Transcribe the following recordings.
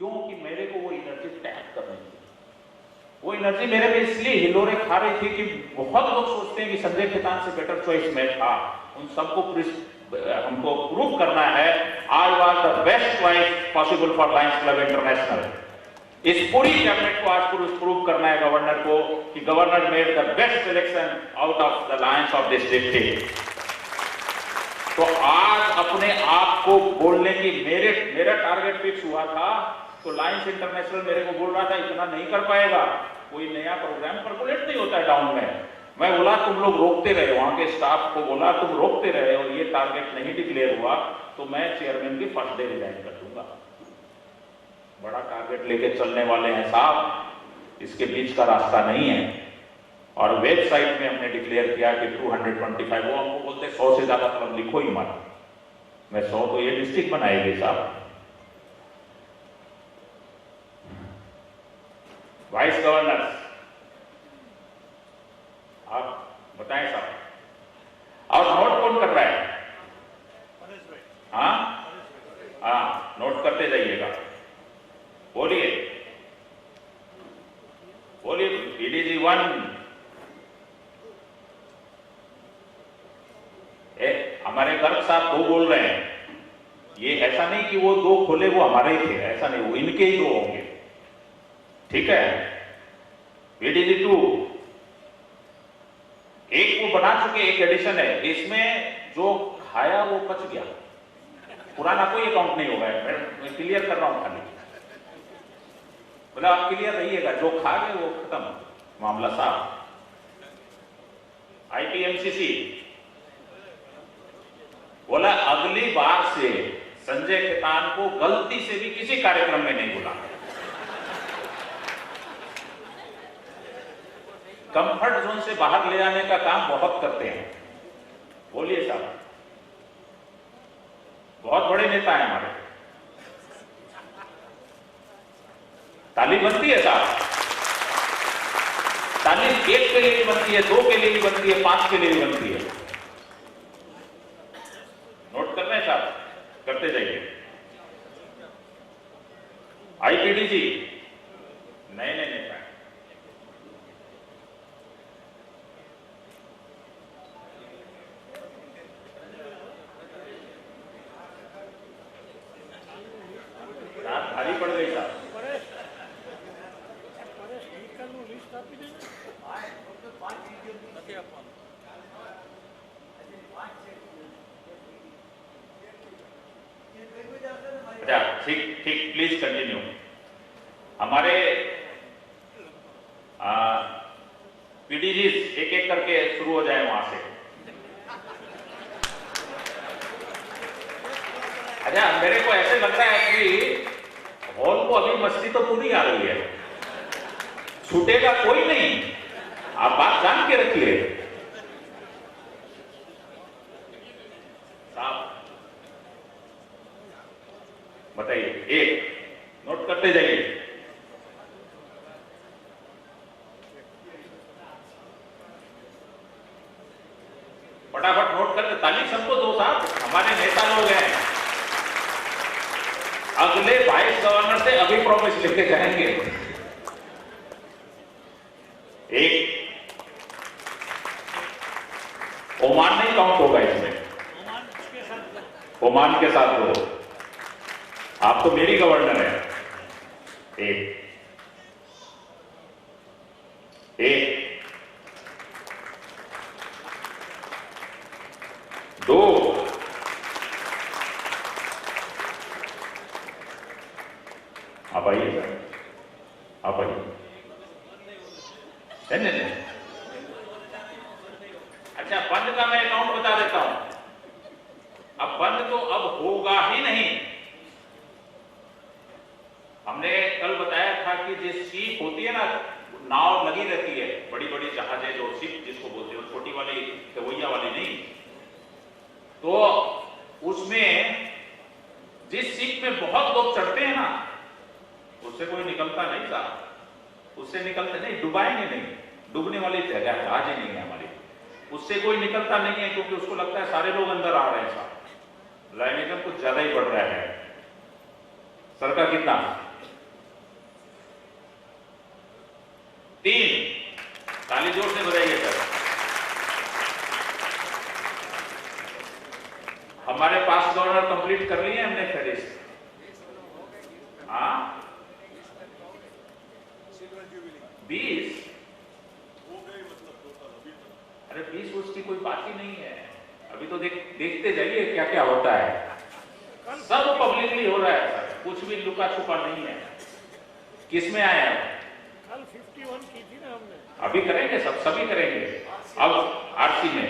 क्योंकि मेरे को वो एनर्जी टैप करनी थी। वो एनर्जी मेरे में इसलिए हिलोरे खा रही थी कि बहुत लोग सोचते हैं कि संजय खेतान से बेटर चॉइस मैं था। उन सबको हमको प्रूव करना है I was the best choice possible for Lions club international. इस पूरी कैबिनेट को आज प्रूव करना है गवर्नर को कि governor made the best selection out of the Lions of this district. तो आज अपने आप को बोलने की मेरा टारगेट फिक्स हुआ था, तो लायंस इंटरनेशनल मेरे को बोल रहा था इतना नहीं कर पाएगा, कोई नया प्रोग्राम परकुलेट नहीं होता है टाउन में। मैं बोला तुम लोग रोकते रहे, वहां के स्टाफ को बोला तुम रोकते रहे और ये टारगेट नहीं डिक्लेयर हुआ तो मैं चेयरमैन की फर्स्ट डे रिजाइन कर दूंगा। बड़ा टारगेट लेके चलने वाले हैं साहब, इसके बीच का रास्ता नहीं है। और वेबसाइट में हमने डिक्लेयर किया कि 225, वो हमको बोलते 100 से ज्यादा क्लब लिखो ही मत। मैं 100 तो ये डिस्ट्रिक्ट बनाएगी साहब। वाइस गवर्नर आप बताएं साहब, और नोट कौन कर रहा है? हाँ नोट करते जाइएगा। बोलिए बोलिए पीडीजी 1। हमारे गर्ग साहब 2 बोल रहे हैं, ये ऐसा नहीं कि वो 2 खोले वो हमारे ही थे, ऐसा नहीं, वो इनके ही 2 होंगे, ठीक है। पीडीजी 2 एक वो बना चुके, एक एडिशन है, इसमें जो खाया वो पच गया, पुराना कोई अकाउंट नहीं होगा। मैं क्लियर कर रहा हूं खाली, बोला आप क्लियर रहिएगा, जो खा गए वो खत्म मामला साहब। आईपीएमसीसी बोला अगली बार से संजय खेतान को गलती से भी किसी कार्यक्रम में नहीं बुलाना। कंफर्ट जोन से बाहर ले आने का काम बहुत करते हैं। बोलिए साहब, बहुत बड़े नेता हैं हमारे। ताली बनती है साहब, ताली 1 के लिए भी बनती है, 2 के लिए भी बनती है, 5 के लिए भी बनती है। नोट करना है साहब, करते जाइए। आईपीडीजी नए नए नेता है। रात भारी पड़ गई साहब। अच्छा ठीक ठीक, प्लीज कंटिन्यू। हमारे पीडीजी एक एक करके शुरू हो जाए वहां से। अच्छा मेरे को ऐसे लग रहा है कि हॉल को अभी मस्ती तो पूरी आ रही है, छूटेगा कोई नहीं, आप बात जान के रखिए साहब। बताइए, 1 नोट करते जाइए। फटाफट नोट करते, ताली सबको दो साहब, हमारे नेता लोग हैं। अगले वाइस गवर्नर से अभी प्रॉमिस लेके जाएंगे। 1 ओमान नहीं काउंट होगा इसमें, ओमान के साथ 2, आप तो मेरी गवर्नर है। 1 2 आप आइए सर, आप आइए। नहीं, अच्छा बंद का मैं अकाउंट बता देता हूं। अब बंद तो अब होगा ही नहीं। हमने कल बताया था कि जिस शिप होती है ना, नाव लगी रहती है, बड़ी बड़ी जहाजें जो शिप जिसको बोलते हैं, छोटी वाली कवैया वाली नहीं, तो उसमें जिस शिप में बहुत लोग चढ़ते हैं ना, उससे कोई निकलता नहीं साहब, उससे निकलते नहीं, डुबाएंगे नहीं, डूबने वाली जगह जहाज ही नहीं है हमारी, उससे कोई निकलता नहीं है, क्योंकि उसको लगता है सारे लोग अंदर आ रहे हैं साहब। लाइनिज्म कुछ ज्यादा ही बढ़ रहा है। सर का कितना 20 अरे 20 उसकी कोई बात ही नहीं है। अभी तो देखते जाइए क्या क्या होता है। सब पब्लिकली हो रहा है सर, कुछ भी लुका छुपा नहीं है। किसमें आया कल 51 की थी ना हमने। अभी करेंगे, सभी करेंगे। अब आरसी में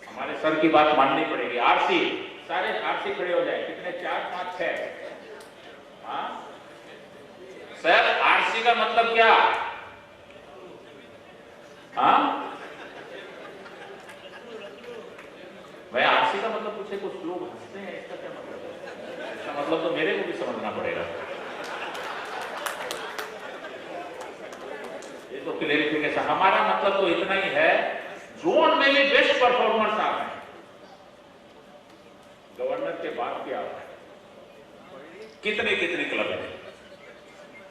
हमारे सर की बात माननी पड़ेगी। आरसी, सारे आरसी खड़े हो जाए। कितने? 4, 5, 6। हाँ सर, आरसी का मतलब क्या? हाँ मैं आरसी का मतलब पूछे, कुछ लोग हंसते हैं, इसका क्या मतलब है? इसका मतलब तो मेरे को भी समझना पड़ेगा। ये तो क्लेरिफिकेशन। हमारा मतलब तो इतना ही है, जोन में भी बेस्ट परफॉर्मर्स आ रहे हैं। गवर्नर के बाद क्या है, कितने कितने क्लब है।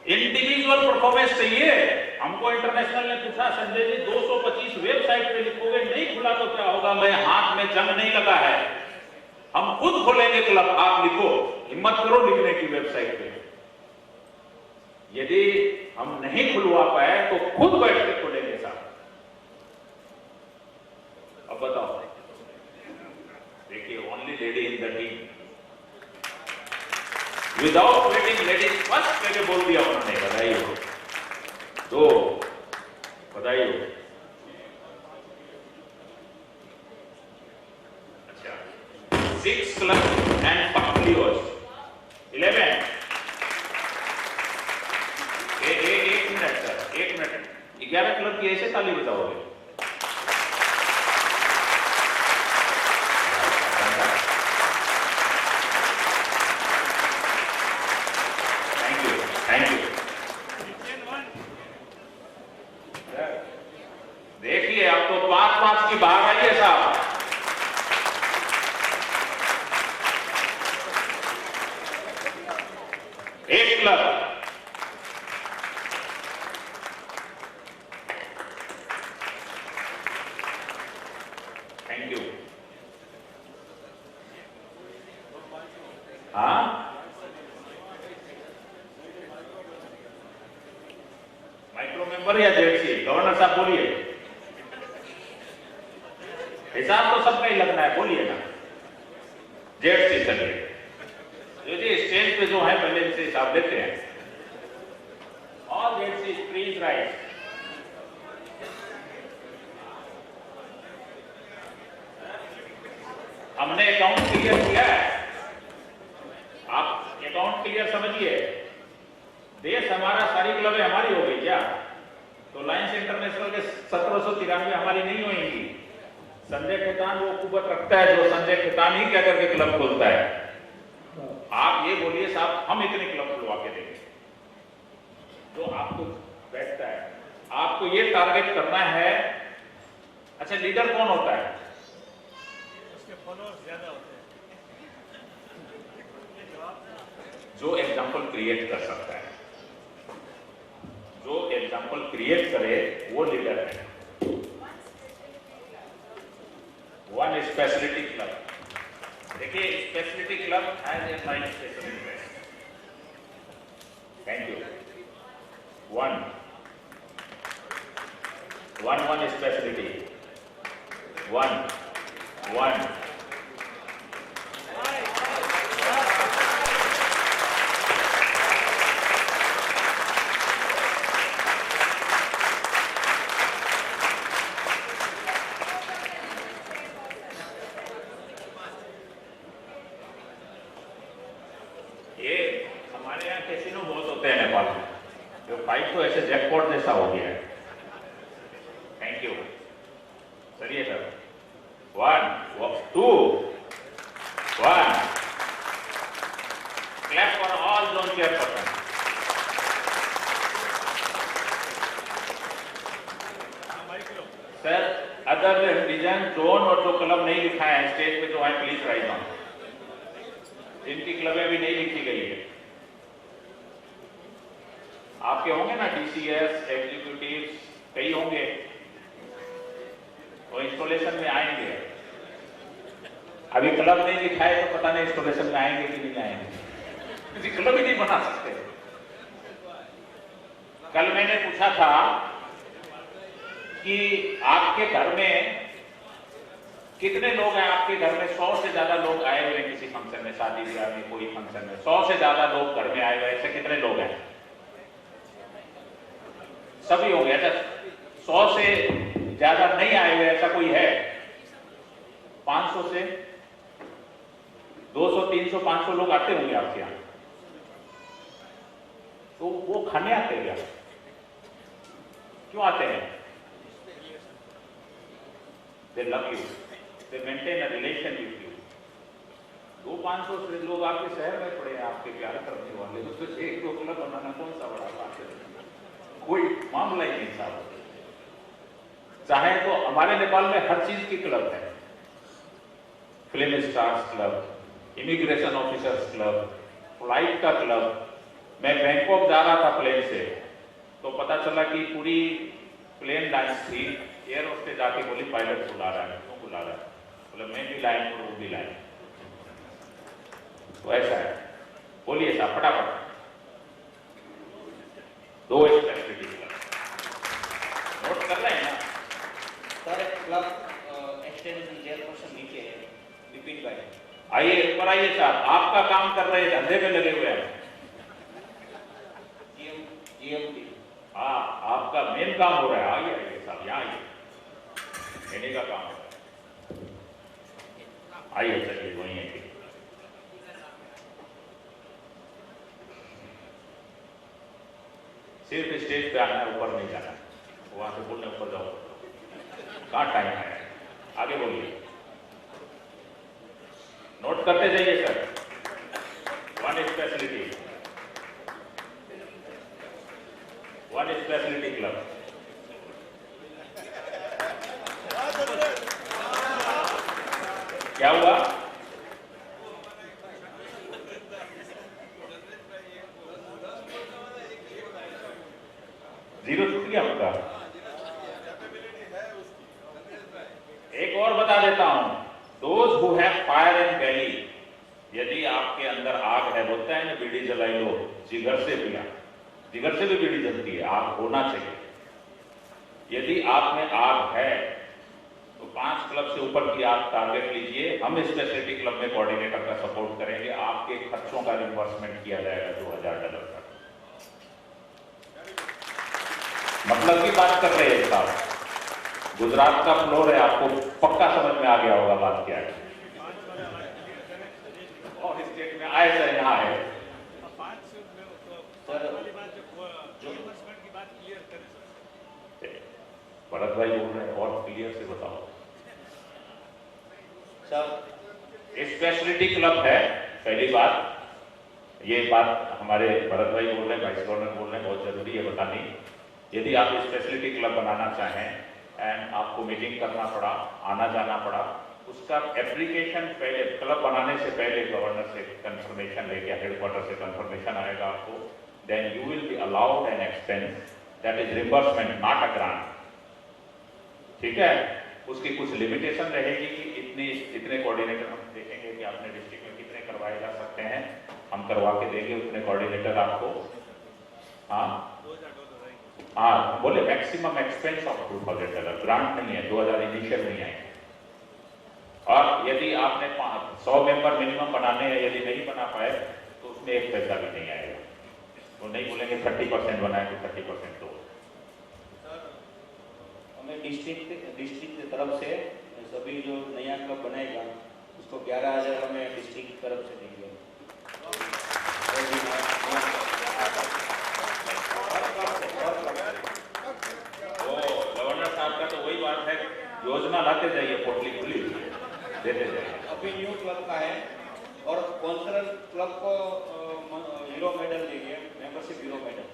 इंडिविजुअल परफॉर्मेंस चाहिए हमको। इंटरनेशनल ने पूछा, संजय जी 225 वेबसाइट पे लिखोगे, नहीं खुला तो क्या होगा? मैं हाथ में जंग नहीं लगा है, हम खुद खोलेंगे क्लब। आप लिखो, हिम्मत करो लिखने की वेबसाइट पे। यदि हम नहीं खुलवा पाए तो खुद बैठ के खोलेंगे साहब। अब बताओ, देखिए, only lady in the team, without waiting ladies first करके बोल दिया उन्होंने। बधाई हो, तो बधाई हो। अच्छा, 6 क्लब एंड portfolios, 11। एक मिनट सर, 1 मिनट। 11 क्लब की ऐसे ताली बजाओगे? Thank you. देखिए, अब तो 5-5 की बाहर आई है साहब। एक क्लब, थैंक यू। हाँ, माइक्रो मेंबर या जेडसी? गवर्नर साहब बोलिए, हिसाब तो सबका ही लगना है, बोलिए ना। जेडसी चलिए। जी स्टेज पे जो है पहले से हिसाब लेते हैं। All ZC please right. हमने अकाउंट क्लियर किया है, आप अकाउंट क्लियर समझिए। देश हमारा, सारी क्लबें हमारी हो गई क्या? तो लायंस इंटरनेशनल के 1793 हमारी नहीं होंगी। संजय खेतान वो कुवत रखता है जो संजय खेतान ही क्या करके क्लब खोलता है। आप ये बोलिए साहब, हम इतने क्लब खुलवा के देंगे जो आपको बैठता है। आपको ये टारगेट करना है। अच्छा, लीडर कौन होता है? उसके फॉलोअर्स ज्यादा होते हैं। जो एग्जाम्पल क्रिएट कर सकता है, जो एग्जाम्पल क्रिएट करे वो लीडर है। वन स्पेशलिटी क्लब, देखिए speciality club has a mind special interest. Thank you. One speciality, one. ये हमारे यहाँ कैसीनो बहुत होते हैं नेपाल में, जो फाइट तो ऐसे जैकपॉट जैसा हो गया है। Thank you. चलिए sir, 1, 2, 1। Clap for all zone chairperson. Sir, other region, zone और जो क्लब नहीं लिखा है स्टेज पे जो है, प्लीज राइट डाउन। जिनकी क्लबें भी नहीं लिखी गई है, आपके होंगे ना डीसीएस एग्जीक्यूटिव, कई होंगे, तो इंस्टॉलेशन में आएंगे। अभी क्लब नहीं लिखा है तो पता नहीं इंस्टॉलेशन में आएंगे कि नहीं आएंगे। क्लब ही नहीं बना सकते। कल मैंने पूछा था कि आपके घर में कितने लोग हैं, आपके घर में 100 से ज्यादा लोग आए हुए हैं किसी फंक्शन में, शादी ब्याह में, कोई फंक्शन में 100 से ज्यादा लोग घर में आए हुए हैं, ऐसे कितने लोग हैं? सभी हो गए। अच्छा, 100 से ज्यादा नहीं आए हुए ऐसा कोई है? 500 से 200, 300, 500 लोग आते होंगे आपके यहां, तो वो खाने आते हैं क्या? क्यों आते हैं? दे love you, they maintain a relation with you. 200-500 से लोग आपके शहर में पड़े हैं आपके प्यार करने वाले, तो एक दो क्लब बनाना कौन सा बड़ा बात है? कोई मामला ही नहीं साहब। चाहे तो हमारे नेपाल में हर चीज की क्लब है, film stars club, immigration officers club, flight का क्लब। मैं बैंकॉक जा रहा था प्लेन से, तो पता चला कि पूरी प्लेन डांस थी। एयर होस्टेस जाके बोली पायलट बुला रहा है, क्यों बुला रहा है? बोले मैं भी लाइन और वो भी लाइन। तो ऐसा है, बोलिए साहब फटाफट। 2 स्पेशलिटी क्लब नोट कर रहे हैं ना सर? क्लब एक्सटेंशन चेयरपर्सन नीचे है, विपिन भाई। आइए ऊपर आइए साहब, आपका काम कर रहे हैं, धंधे में लगे हुए हैं। जीएमटी। हाँ, आपका मेन काम हो रहा है। आइए आइए साहब, यहाँ आइए, कहने का काम है। आइए चलिए वहीं है। सिर्फ स्टेज पे आना है, ऊपर नहीं जाना है। वहां से बोलने ऊपर जाओ, कहाँ टाइम है? आगे बोलिए, नोट करते जाइए सर। 1 speciality, 1 speciality club. क्या हुआ? जीरो छूट गया आपका? एक और बता देता हूं, those who have fire in belly, यदि आपके अंदर आग है, बोलते हैं ना बीड़ी जलाई लो, जिगर से पिया, जिगर से भी बीड़ी जलती है, आग होना चाहिए। यदि आप में आग है तो 5 क्लब से ऊपर की आप टारगेट लीजिए। हम स्पेशलिटी क्लब में कोऑर्डिनेटर का सपोर्ट करेंगे, आपके खर्चों का रिम्बर्समेंट किया जाएगा $2000 का। मतलब की बात कर रहे हैं साहब, गुजरात का फ्लोर है, आपको पक्का समझ में आ गया होगा बात क्या है। और स्टेट में आए सर, यहाँ है भरत भाई बोल रहे हैं, और क्लियर से बताओ सर। स्पेशलिटी क्लब है, पहली बात ये बात हमारे भरत भाई बोल रहे हैं, वाइस गवर्नर बोल रहे हैं, बहुत जरूरी है बतानी। यदि आप स्पेशलिटी क्लब बनाना चाहें एंड आपको मीटिंग करना पड़ा, आना जाना पड़ा, उसका एप्लीकेशन पहले क्लब बनाने से पहले गवर्नर से कंफर्मेशन लेके, हेडक्वार्टर से कंफर्मेशन आएगा आपको, then you will be allowed an expense that is reimbursement, not a grant. ठीक है, उसकी कुछ लिमिटेशन रहेगी कि इतने कोऑर्डिनेटर हम देखेंगे कि अपने डिस्ट्रिक्ट में कितने करवाए जा सकते हैं, हम करवा के देंगे उतने कोऑर्डिनेटर आपको। हाँ बोले मैक्सिमम एक्सपेंस ऑफ $2000, ग्रांट नहीं है, 2000 इनिशियल नहीं आएंगे। और यदि आपने 100 मेंबर मिनिमम बनाने हैं, यदि नहीं बना पाए तो उसमें 1 पैसा भी नहीं आएगा। वो नहीं बोलेंगे 30% बनाए तो 30% दो। हमें डिस्ट्रिक्ट की तरफ से सभी जो नया क्लब बनेगा उसको 11,000 हमें डिस्ट्रिक्ट की तरफ से देंगे। गवर्नर साहब का तो वही बात है, योजना लाते जाइए, पोटली खुली देते जाइए। अभी न्यू क्लब का है और कॉन्सर्ट क्लब को हीरो मेडल देंगे, membership hero medal.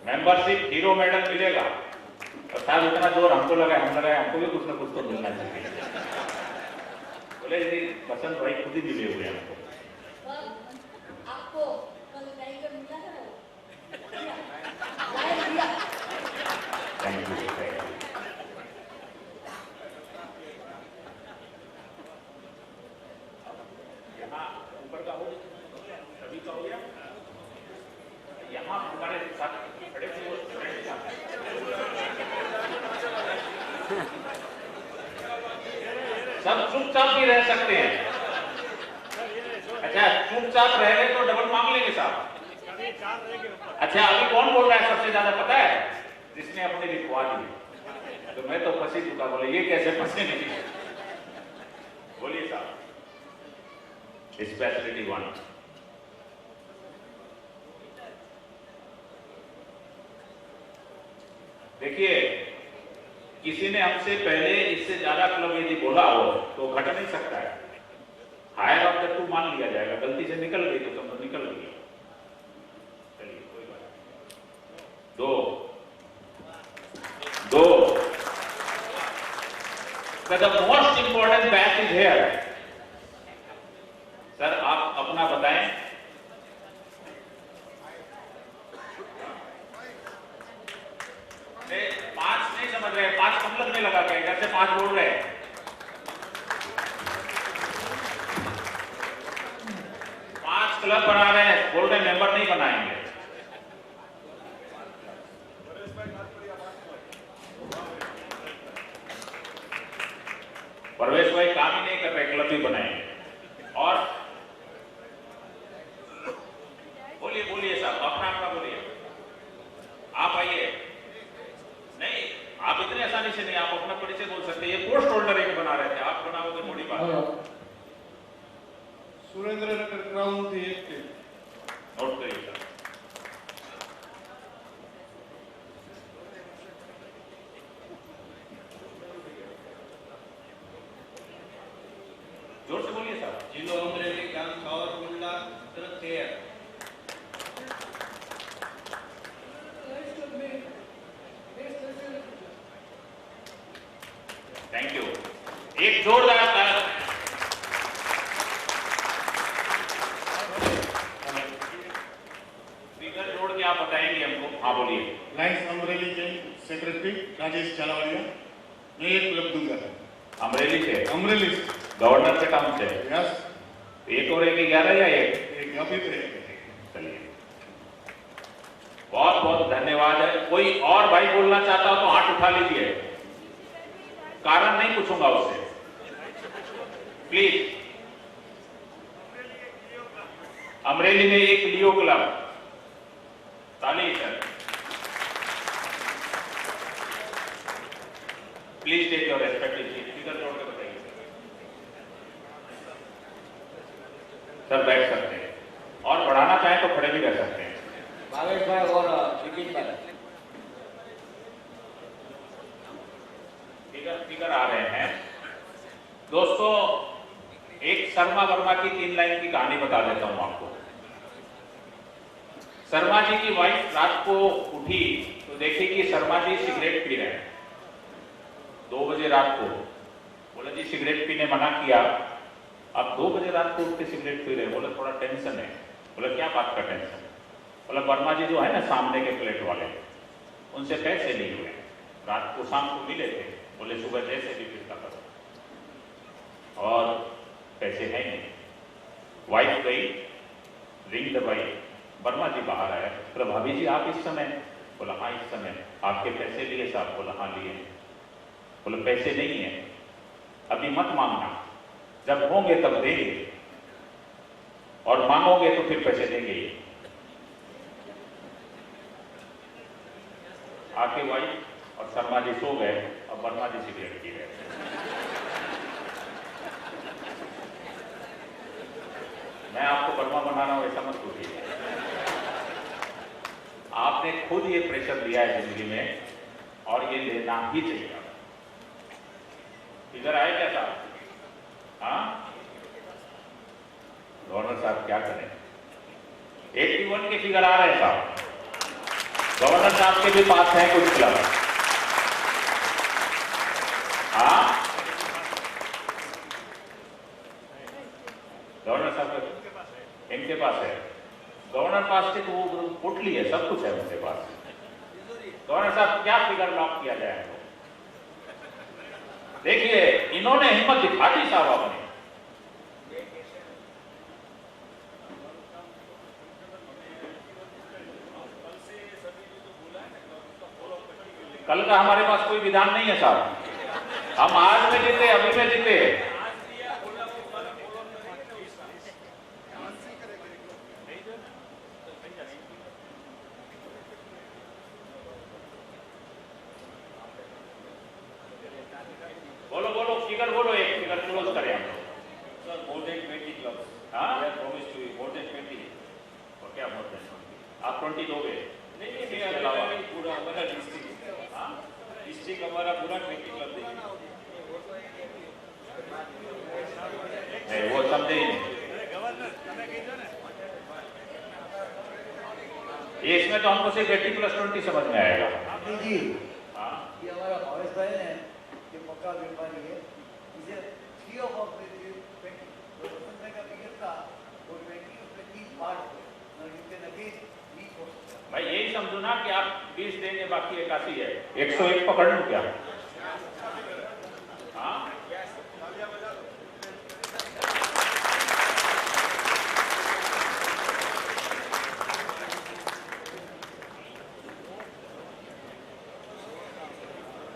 Membership hero medal मिलेगा। और साहब इतना जोर हमको लगा, हम लगा हमको भी कुछ ना कुछ तो मिलना चाहिए। बोले यदि बसंत भाई खुद ही मिले हुए हमको। आपको कल टाइगर मिला है वो? Thank you. यहाँ ऊपर का हो, सभी का हो गया। यहाँ हमारे साथ खड़े थे वो स्टूडेंट सब चुपचाप भी रह सकते हैं। अच्छा चुपचाप रह गए तो डबल मांग लेंगे साहब। अभी 4 रहेंगे ऊपर। अच्छा अभी कौन बोल रहा है सबसे ज्यादा पता है? जिसने अपने लिखवा दिए। तो मैं तो फंसी चुका, बोले ये कैसे फंसे नहीं। बोलिए साहब। स्पेशलिटी 1 देखिए, किसी ने हमसे पहले इससे ज्यादा क्लब यदि बोला हो तो घट नहीं सकता है। हायर ऑफ द टू मान लिया जाएगा, गलती से निकल गई तो समझो निकल गई। चलिए कोई बात नहीं। दो the most important batch is here. Sir आप अपना बताएं। नहीं, 5 नहीं समझ रहे, 5 कम लगने लगा क्या? इधर से 5 बोल रहे हैं। 5 क्लब बना रहे हैं, बोल रहे मेंबर नहीं बनाएंगे। परवेश भाई काम ही नहीं कर रहे, क्लब भी बनाएंगे। और बोलिए बोलिए साहब, अपना अपना बोलिए। आप आइए। नहीं आप इतने आसानी से नहीं, आप अपना परिचय बोल सकते हैं। ये पोस्ट होल्डर एक बना रहे थे, आप बनाओगे थोड़ी बात है। सुरेंद्र नगर क्राउन थी एक के। नोट करिए सर। जोर से बोलिए साहब। जिलो अमरेली गाम सावरकुंडला तरफ से है। Thank you. एक जोरदार ताली। फिगर जोड़ के आप बताएंगे हमको। हाँ बोलिए। लाइन्स अमरेली के सेक्रेटरी राजेश झालावाड़िया। मैं एक क्लब दूंगा। अमरेली से, अमरेली से। गवर्नर के टाउन से। यस। एक और एक 11 या एक? एक अभी तो एक। चलिए बहुत बहुत धन्यवाद है। कोई और भाई बोलना चाहता हो तो हाथ उठा लीजिए, कारण नहीं पूछूंगा उससे, प्लीज। अमरेली में एक लियो क्लब। ताली sir. Please take your respective seat. Figure जोड़ के बताइए सर। बैठ सकते हैं और बढ़ाना चाहें तो खड़े भी रह सकते हैं। भावेश भाई और विपिन भाई। फिगर आ रहे हैं दोस्तों। एक शर्मा वर्मा की 3 लाइन की कहानी बता देता हूं आपको। शर्मा जी की वाइफ रात को उठी तो देखी कि शर्मा जी सिगरेट पी रहे हैं 2 बजे रात को। बोले जी सिगरेट पीने मना किया, अब 2 बजे रात को उठ के सिगरेट पी रहे हैं। बोले थोड़ा टेंशन है। बोले क्या बात का टेंशन? बोले वर्मा जी जो है ना सामने के फ्लैट वाले, उनसे पैसे लिए हुए, रात को शाम को मिले थे। बोले सुबह जैसे भी फिर करो, और पैसे है नहीं। वाइफ गई, रिंग दबाई, वर्मा जी बाहर आया। बोले भाभी जी आप इस समय? बोला हाँ इस समय। आपके पैसे लिए साहब? बोला हाँ लिए। बोले पैसे नहीं है, अभी मत मांगना, जब होंगे तब देंगे, और मांगोगे तो फिर पैसे देंगे। आके वाइफ और शर्मा जी सो गए और वर्मा जी सिगरेट पी रहे। मैं आपको वर्मा बना रहा हूं ऐसा मत सोचिए। आपने खुद ये प्रेशर लिया है जिंदगी में और ये लेना ही चाहिए। इधर आए क्या साहब? हाँ गवर्नर साहब क्या करें? 81 के फिगर आ रहे हैं साहब। गवर्नर साहब के भी पास है कुछ क्लब। हाँ गवर्नर साहब इनके पास है। गवर्नर पास से तो वो पुटली है, सब कुछ है उनके पास। गवर्नर साहब क्या फिगर लॉक किया जाए? देखिए इन्होंने हिम्मत दिखा दी साहब अपने। कल का हमारे पास कोई विधान नहीं है साहब। हम आज में जीते, अभी में जीते। बोलो बोलो, फिगर बोलो, एक फिगर क्लोज करें हम लोग। Sir, more than 20 clubs. हाँ? We have promised to you more than 20. और क्या बोलते हैं, आप 20 दोगे? नहीं नहीं इसके नहीं, अलावा? अभी पूरा हमारा डिस्ट्रिक्ट हाँ? डिस्ट्रिक्ट हमारा पूरा 20 क्लब देंगे। नहीं, वो समझे ही नहीं। अरे गवर्नर તમે કીધું ને ये इसमें तो हमको सिर्फ 80+20 समझ में आएगा। जी हाँ? ये हमारा भावेश भाई है कि मक्का व्यापारी है, इसे फ्री ऑफ का टिकट था वो 20 पार्ट और इनके लगे 20 हो सकता भाई यही समझो ना कि आप 20 देंगे, बाकी 81 है। 101 पकड़ लूं क्या? हाँ?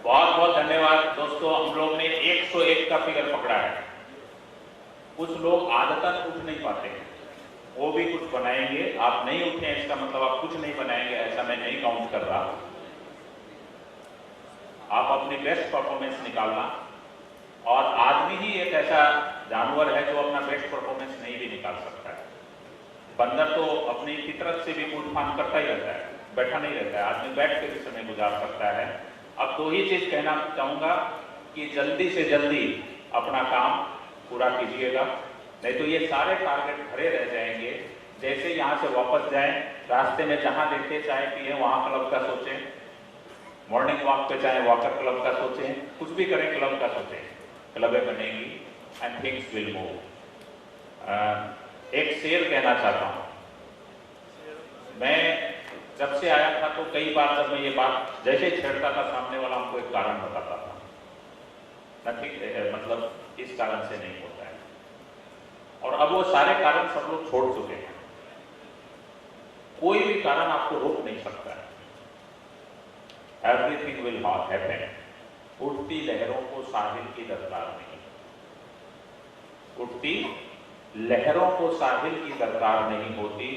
बहुत बहुत धन्यवाद दोस्तों। हम लोग ने 101 का फिगर पकड़ा है। कुछ लोग आदतन उठ नहीं पाते हैं, वो भी कुछ बनाएंगे। आप नहीं उठे इसका मतलब आप कुछ नहीं बनाएंगे, ऐसा मैं नहीं काउंट कर रहा। आप अपनी बेस्ट परफॉर्मेंस निकालना, और आदमी ही एक ऐसा जानवर है जो अपना बेस्ट परफॉर्मेंस नहीं भी निकाल सकता है। बंदर तो अपनी फितरत से भी कूद फान करता ही रहता है, बैठा नहीं रहता है। आदमी बैठ के भी समय गुजार सकता है। अब दो ही चीज कहना चाहूंगा कि जल्दी से जल्दी अपना काम पूरा कीजिएगा, नहीं तो ये सारे टारगेट खड़े रह जाएंगे। जैसे यहाँ से वापस जाएं, रास्ते में जहां देखे चाय पिए वहां क्लब का सोचें, मॉर्निंग वॉक पे चाहे वॉकर क्लब का सोचें, कुछ भी करें क्लब का सोचें। क्लबें बनेंगी एंड थिंग्स विल मूव। एक शेर कहना चाहता हूं। मैं जब से आया था तो कई बार जब मैं ये बात जैसे छेड़ता था, सामने वाला हमको एक कारण बताता था, नथिंग, मतलब इस कारण से नहीं होता है। और अब वो सारे कारण सब लोग छोड़ चुके हैं। कोई भी कारण आपको रोक नहीं सकता है। Everything will happen. उठती लहरों को साहिल की दरकार नहीं, उठती लहरों को साहिल की दरकार नहीं होती।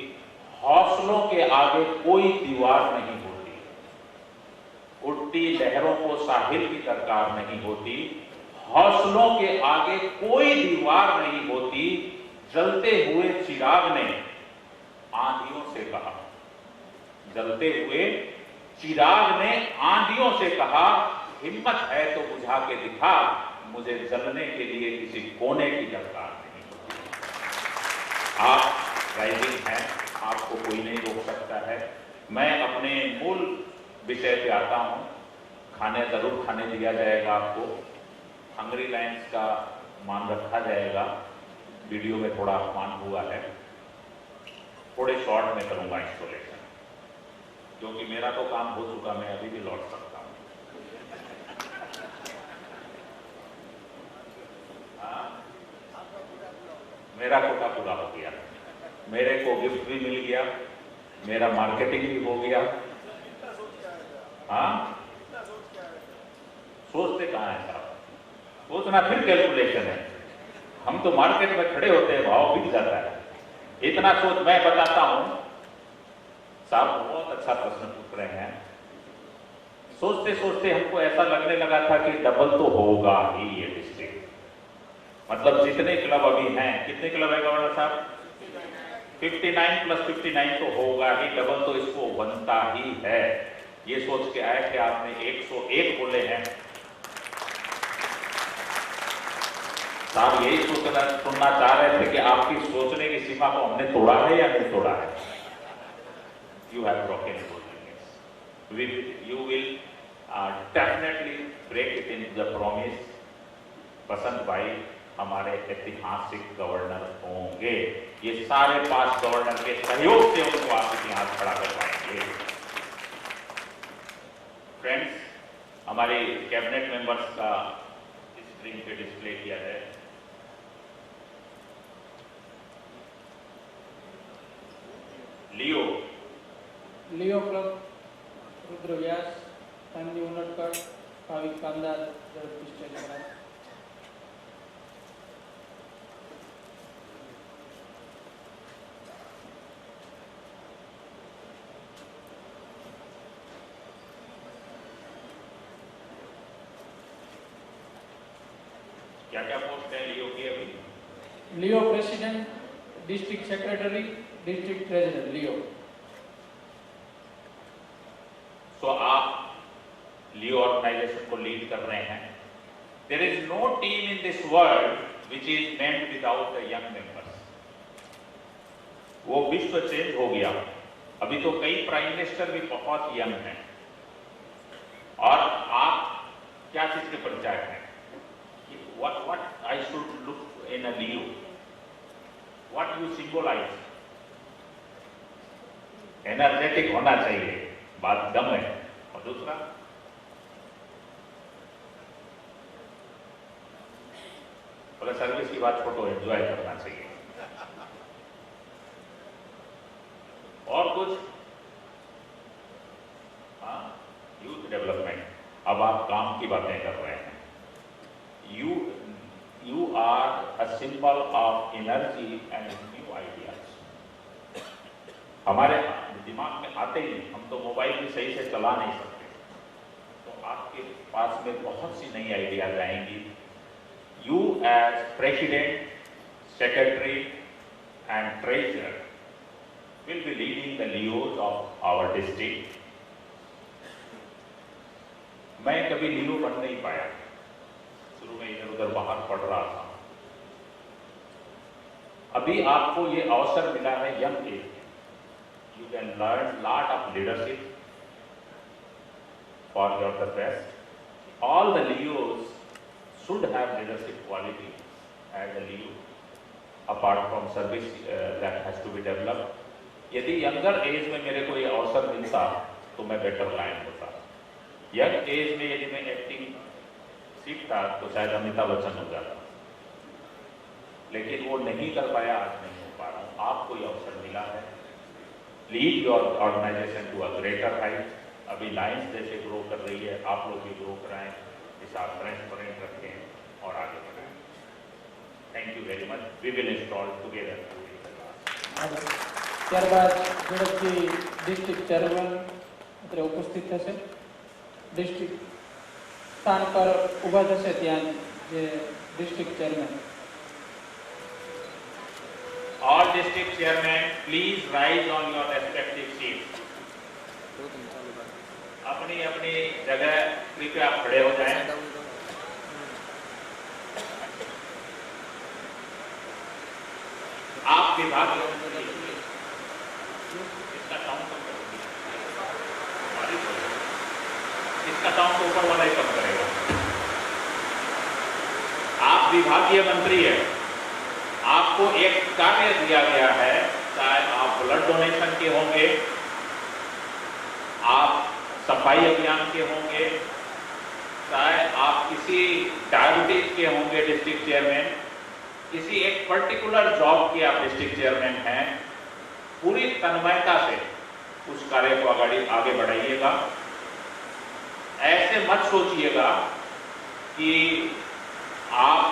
हौसलों के आगे कोई दीवार नहीं होती। उठती लहरों को साहिल की दरकार नहीं होती, हौसलों के आगे कोई दीवार नहीं होती। जलते हुए चिराग ने आंधियों से कहा, जलते हुए चिराग ने आंधियों से कहा, हिम्मत है तो बुझा के दिखा, मुझे जलने के लिए किसी कोने की दरकार नहीं होती। आप राइजिंग हैं, आपको कोई नहीं रोक सकता है। मैं अपने मूल विषय पे आता हूं। खाने जरूर खाने दिया जाएगा आपको, हंगरी लाइन्स का मान रखा जाएगा। वीडियो में थोड़ा अपमान हुआ है, थोड़े शॉर्ट में करूंगा इंस्टॉलेशन, क्योंकि मेरा तो काम हो चुका, मैं अभी भी लौट सकता हूं। मेरा कोटा पूरा हो गया, मेरे को गिफ्ट भी मिल गया, मेरा मार्केटिंग भी हो गया। हाँ, सोचते कहाँ है साहब, सोचना फिर कैलकुलेशन है। हम तो मार्केट में खड़े होते हैं, भाव बिक जाता है। इतना सोच मैं बताता हूं। साहब बहुत अच्छा प्रश्न पूछ रहे हैं। सोचते सोचते हमको ऐसा लगने लगा था कि डबल तो होगा ही ये डिस्ट्रिक्ट। मतलब जितने क्लब अभी हैं, कितने क्लब है गवर्नर साहब? 59 + 59 तो होगा ही, डबल तो इसको बनता ही है। ये सोच के आए थे, आपने 101 बोले हैं साहब। यही सुनना चाह रहे थे कि आपकी सोचने की सीमा को हमने तोड़ा है या नहीं तोड़ा है। You have broken it. You will definitely break it in the promise. Basant भाई हमारे ऐतिहासिक गवर्नर होंगे। ये सारे 5 गवर्नर के सहयोग से उनको आप इतिहास खड़ा कर पाएंगे। फ्रेंड्स, हमारे कैबिनेट मेंबर्स का स्क्रीन पे डिस्प्ले किया है। लियो लियो क्लब रुद्र व्यास, स्थानीय उलटकट भाविक कामदार झड़पથી સ્ટેજ પર આવે. क्या क्या पोस्ट है लियो की अभी? Leo president, district secretary, district treasurer Leo. तो आप लियो ऑर्गेनाइजेशन को लीड कर रहे हैं. There is no team in this world which is meant without the young members. वो विश्व चेंज हो गया. अभी तो कई प्राइम मिनिस्टर भी बहुत यंग हैं. और आप क्या चीज के परिचायक हैं? What I should look in a Leo? What you symbolize? Energetic होना चाहिए, बात दम है. और दूसरा, बोले सर्विस की बात छोड़ो, एंजॉय करना चाहिए. और कुछ? हाँ, यूथ डेवलपमेंट. अब आप काम की बातें कर रहे हैं. You are a symbol of energy and new ideas. हमारे दिमाग में आते ही नहीं, हम तो मोबाइल भी सही से चला नहीं सकते. तो आपके पास में बहुत सी नई आइडियाज आएंगी. You as president, secretary and treasurer will be leading the Leos of our district. मैं कभी लियो बन नहीं पाया. शुरू में इधर उधर बाहर पढ़ रहा था. अभी आपको ये अवसर मिला है young age. You can learn lot of leadership for your the best. All the Leos should have leadership quality as a Leo apart from service that has to be developed. यदि यंगर एज में मेरे को ये अवसर मिलता तो मैं better line होता. यंग एज में यदि मैं एक्टिंग सीखता तो शायद अमिताभ बच्चन हो जाता. लेकिन वो नहीं कर पाया, आज नहीं हो पा रहा हूँ. आपको ये अवसर मिला है. Lead your organisation to a greater height. अभी लाइन्स जैसे ग्रो कर रही है, आप लोग भी ग्रो कराएं, इस आप ट्रांसपेरेंट रखें और आगे बढ़ाएं. Thank you very much. We will install together. ત્યારબાદ ઝડપથી ડિસ્ટ્રિક્ટ ચેરમેન અત્રે ઉપસ્થિત થશે. ડિસ્ટ્રિક્ટ સ્થાન પર ઊભા થશે ત્યાં જે district chairman. All district chairmen, please rise on your respective seats. अपनी अपनी जगह कृपया खड़े हो जाएं. आप विभाग इसका साउंड कम करेंगे. इसका साउंड तो ऊपर वाला ही कम करेगा. आप विभागीय मंत्री है. आपको एक कार्य दिया गया है, चाहे आप ब्लड डोनेशन के होंगे, आप सफाई अभियान के होंगे, चाहे आप किसी डायबिटीज के होंगे डिस्ट्रिक्ट चेयरमैन, किसी एक पर्टिकुलर जॉब के आप डिस्ट्रिक्ट चेयरमैन हैं. पूरी तन्मयता से उस कार्य को आगे बढ़ाइएगा. ऐसे मत सोचिएगा कि आप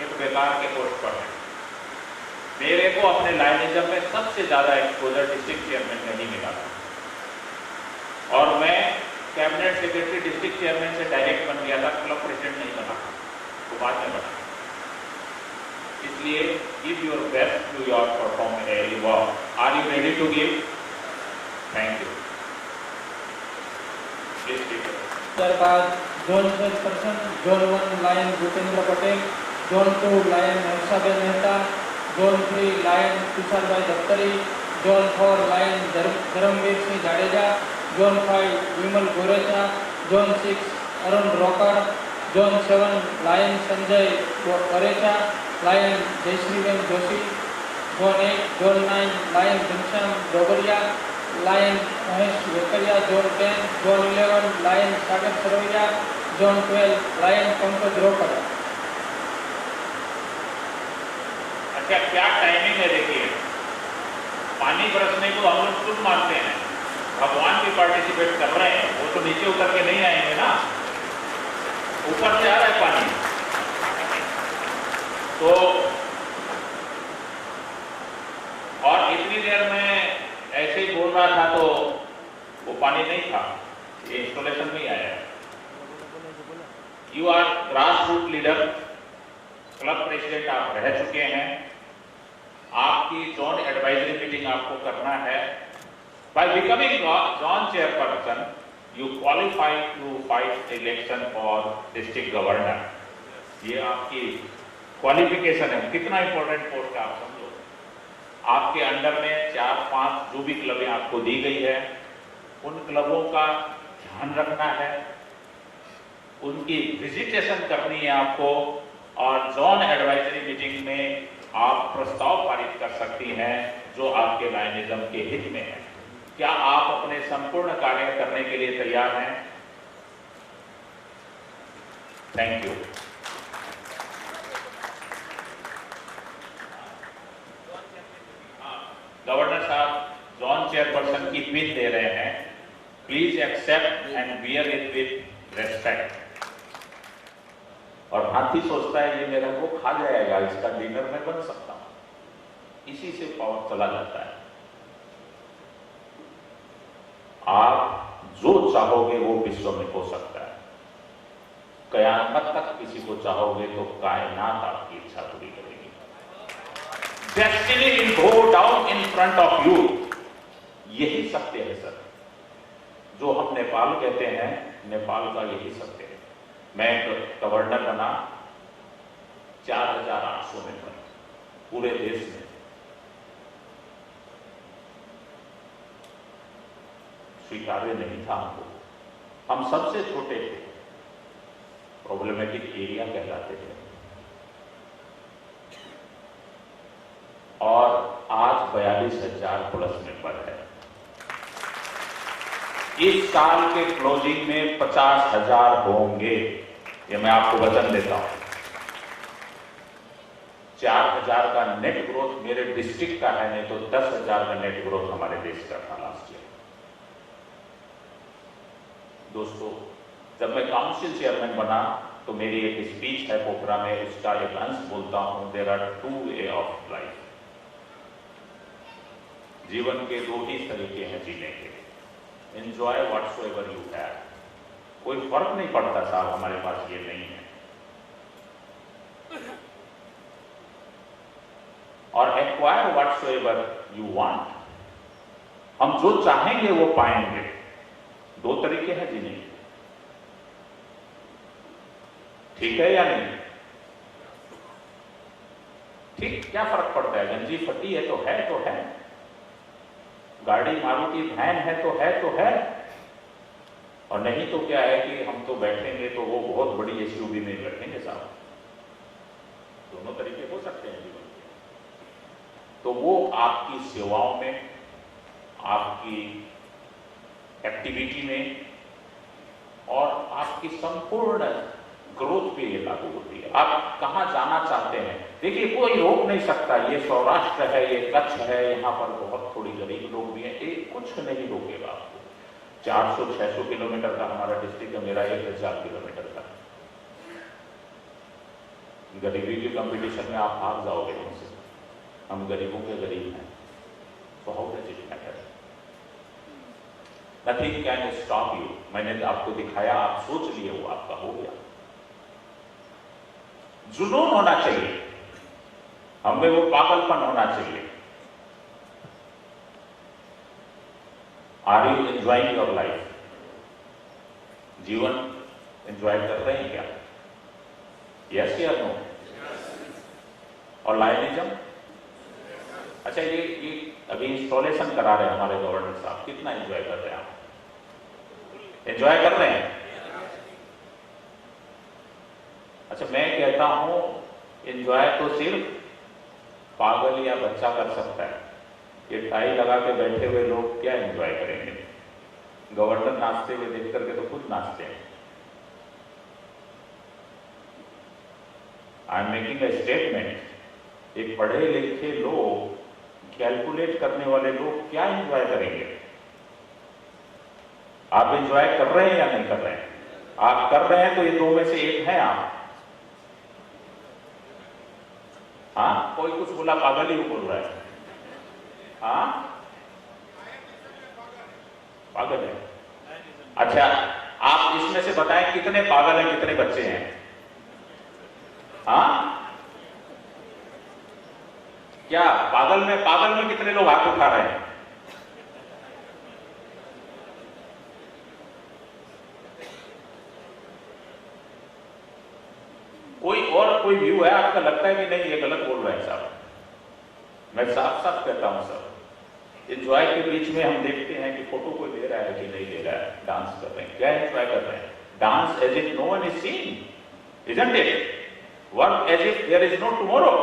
एक बेकार के पोस्ट पर हैं. मेरे को अपने लाइनिज्म में सबसे ज्यादा एक्सपोजर डिस्ट्रिक्ट चेयरमैन में ही मिला था. और मैं कैबिनेट सेक्रेटरी डिस्ट्रिक्ट चेयरमैन से डायरेक्ट बन गया था, क्लब प्रेसिडेंट नहीं बना. तो बाद में बना. इसलिए give your best to your perform work. Are you ready to give? Thank you. ત્યારબાદ zone chairperson zone 1 lion Bhupendra Patel, zone 2 lion Harshaben Mehta, zone 3 lion Tusharbhai Daftari, zone 4 lion Dharamvirsinh Jadeja, zone 5 Vimal Gorecha, zone 6 Arun Rokad, zone 7 lion Sanjay Karecha, lion Jayshreeben Joshi, zone 8 zone 9 lion Ghanshyam Dobariya, lion Mahesh Vekariya, zone 10 zone 11 lion सागर Sarvaiya, zone 12 lion Pankaj रोकड़. अच्छा, क्या timing है? देखिए, पानी बरसने को हम लोग शुभ मानते हैं, भगवान भी पार्टिसिपेट कर रहे हैं, वो तो नीचे उतर के नहीं आएंगे ना, ऊपर से आ रहा है पानी। तो और इतनी देर में ऐसे ही बोल रहा था तो वो पानी नहीं था, ये इंस्टॉलेशन में ही आया है। You are grass root leader, club president आप रह चुके हैं, आपकी जोन एडवाइजरी मीटिंग आपको करना है। By becoming zone chairperson you qualify to fight election for district governor. ये आपकी क्वालिफिकेशन है, कितना इंपॉर्टेंट पोस्ट है आप समझो। आपके अंडर में 4-5 जो भी क्लबें आपको दी गई है, उन क्लबों का ध्यान रखना है, उनकी विजिटेशन करनी है आपको, और जोन एडवाइजरी मीटिंग में आप प्रस्ताव पारित कर सकती हैं जो आपके लायनिज्म के हित में है। क्या आप अपने संपूर्ण कार्य करने के लिए तैयार हैं? Thank you. गवर्नर साहब जोन चेयरपर्सन की पिन दे रहे हैं, please accept and bear it with respect. और हाथी सोचता है ये मेरा को खा जाएगा, इसका डिनर में बन सकता हूं, इसी से पावर चला जाता है। आप जो चाहोगे वो विश्व में हो सकता है। कयामत तक किसी को चाहोगे तो कायनात आपकी इच्छा पूरी करेगी। Destiny will go down in front of you, यही सत्य है सर। जो हम नेपाल कहते हैं, नेपाल का यही सत्य है। मैं गवर्नर बना 4800 में बना पूरे देश में। स्वीकार्य नहीं था हमको, हम सबसे छोटे थे, प्रॉब्लमेटिक एरिया कहलाते थे। और आज 42,000 प्लस मेंबर है। इस साल के क्लोजिंग में 50,000 होंगे, ये मैं आपको वचन देता हूं। 4,000 का नेट ग्रोथ मेरे डिस्ट्रिक्ट का है, नहीं तो 10,000 का नेट ग्रोथ हमारे देश का था लास्ट ईयर। दोस्तों, जब मैं काउंसिल चेयरमैन बना तो मेरी एक स्पीच है पोखरा में, उसका एक अंश बोलता हूं, there are 2 way of life. जीवन के 2 ही तरीके हैं जीने के। एंजॉय व्हाटसोएवर यू हैव, कोई फर्क नहीं पड़ता साहब हमारे पास ये नहीं है। और एक्वायर व्हाटसोएवर यू वांट, हम जो चाहेंगे वो पाएंगे। 2 तरीके हैं जीने के, ठीक है या नहीं? ठीक, क्या फर्क पड़ता है? गंजी फटी है तो है, गाड़ी मारुति वैन है तो है, और नहीं तो क्या है कि हम तो बैठेंगे तो वो बहुत बड़ी एसयूवी में बैठेंगे साहब। दोनों तरीके हो सकते हैं जीवन के। तो वो आपकी सेवाओं में, आपकी एक्टिविटी में और आपकी संपूर्ण ग्रोथ पे ये लागू होती है। आप कहां जाना चाहते हैं, देखिए कोई रोक नहीं सकता। ये सौराष्ट्र है, ये कच्छ है, यहाँ पर बहुत थोड़ी गरीब लोग भी हैं, एक कुछ नहीं रोकेगा आपको। 400-600 किलोमीटर का हमारा डिस्ट्रिक्ट है, मेरा 1000 किलोमीटर का। गरीबी के कंपटीशन में आप भाग जाओगे हमसे, हम गरीबों के गरीब हैं। तो how does it matter? Nothing can stop you. मैंने आपको दिखाया, आप सोच लिए, वो आपका हो गया। जुनून होना चाहिए हमें, वो पागलपन होना चाहिए। Are you enjoying your life? जीवन एंजॉय कर रहे हैं क्या? यस या नो? और लायनिज्म? अच्छा, ये अभी इंस्टॉलेशन करा रहे हैं हमारे गवर्नर साहब, कितना एंजॉय कर रहे हैं आप? एंजॉय कर रहे हैं? अच्छा, मैं कहता हूं एंजॉय तो सिर्फ पागल या बच्चा कर सकता है। ये टाई लगा के बैठे हुए लोग क्या एंजॉय करेंगे? गवर्नर नाचते हुए देख करके तो खुद नाचते हैं। I am making a statement. एक पढ़े लिखे लोग, कैलकुलेट करने वाले लोग क्या एंजॉय करेंगे? आप एंजॉय कर रहे हैं या नहीं कर रहे हैं? आप कर रहे हैं तो ये दो में से एक है आप। हाँ, कोई कुछ बोला पागल ही बोल रहा है। हाँ, पागल है। अच्छा, आप इसमें से बताएं कितने पागल हैं, कितने बच्चे हैं? हाँ, क्या पागल में कितने लोग हाथ उठा रहे हैं? कोई व्यू है आपका? लगता है कि नहीं ये गलत बोल रहे हैं साहब? मैं साफ साफ कहता हूं सर, एंजॉय के बीच में हम देखते हैं कि फोटो कोई ले रहा है कि नहीं ले रहा है, डांस कर रहे हैं, क्या एंजॉय कर रहे हैं? Dance as if no one is seeing, isn't it? Work as if there is no tomorrow.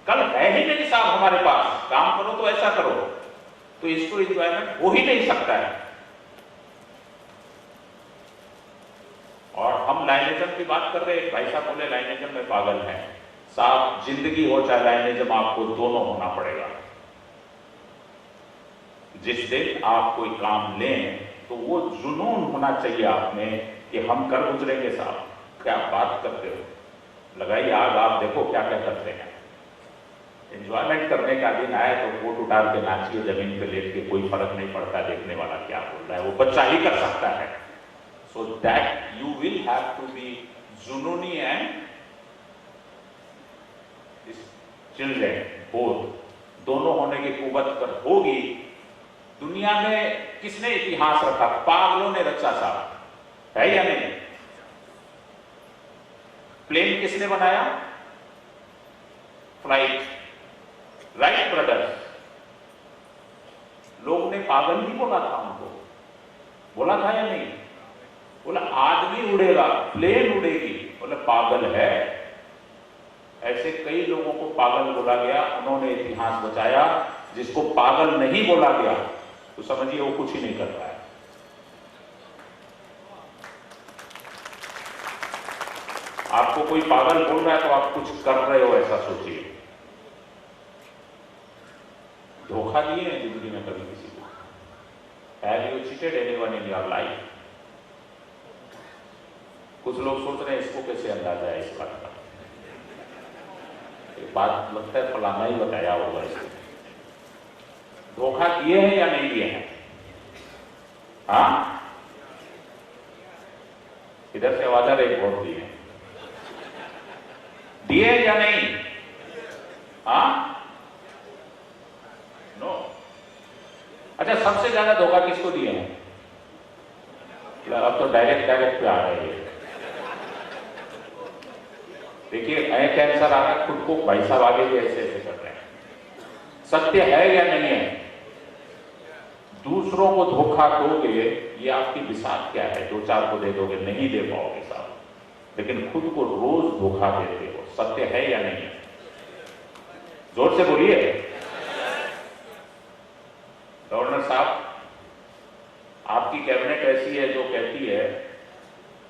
कल है ही नहीं साहब हमारे पास, काम करो तो ऐसा करो, तो इसको एंजॉयमेंट हो ही नहीं सकता है। और हम लाइनिज्म की बात कर रहे हैं, भाई साहब बोले लाइनिज्म में पागल है। साहब, जिंदगी हो चाहे लाइनिज्म, आपको दोनों होना पड़ेगा। जिस दिन आप कोई काम लें तो वो जुनून होना चाहिए आप में कि हम कर गुजरेंगे। साहब, क्या बात करते हो, लगाइए आग, आप देखो क्या क्या करते हैं। एंजॉयमेंट करने का दिन आए तो कोट उतार के नाचिए जमीन पे लेट के, कोई फर्क नहीं पड़ता देखने वाला क्या बोल रहा है, वो बच्चा ही कर सकता है। So that you will have to be Zununi and children, both, दोनों होने की कुवत कर होगी। दुनिया में किसने इतिहास रखा? पागलों ने रचा साहब, है या नहीं? प्लेन किसने बनाया? Flight, Wright brothers. लोग ने पागल नहीं बोला था उनको, बोला था या नहीं? बोला आदमी उड़ेगा, प्लेन उड़ेगी, बोले पागल है। ऐसे कई लोगों को पागल बोला गया, उन्होंने इतिहास बचाया। जिसको पागल नहीं बोला गया तो समझिए वो कुछ ही नहीं कर रहा है। आपको कोई पागल बोल रहा है तो आप कुछ कर रहे हो, ऐसा सोचिए। धोखा दिए हैं जिंदगी में कभी किसी को? Have you cheated anyone in your life? कुछ लोग सोच रहे हैं इसको कैसे अंदाजा है इस बात का। एक बात लगता है फलाना ही बताया होगा इसको। धोखा दिए हैं या नहीं दिए हैं? हाँ, इधर से आवाज आ रही, वोट दिए दिए या नहीं? हाँ, नो। अच्छा, सबसे ज्यादा धोखा किसको दिए हैं? अब तो डायरेक्ट पे आ रहे हैं। देखिए, कैंसर आ रहा, खुद को भाई साहब आगे भी ऐसे ऐसे कर रहे हैं। सत्य है या नहीं है? दूसरों को धोखा दोगे, ये आपकी बिसात क्या है? दो चार को दे दोगे, नहीं दे पाओगे साहब, लेकिन खुद को रोज धोखा देते हो। सत्य है या नहीं है? जोर से बोलिए। गवर्नर साहब, आपकी कैबिनेट ऐसी है जो कहती है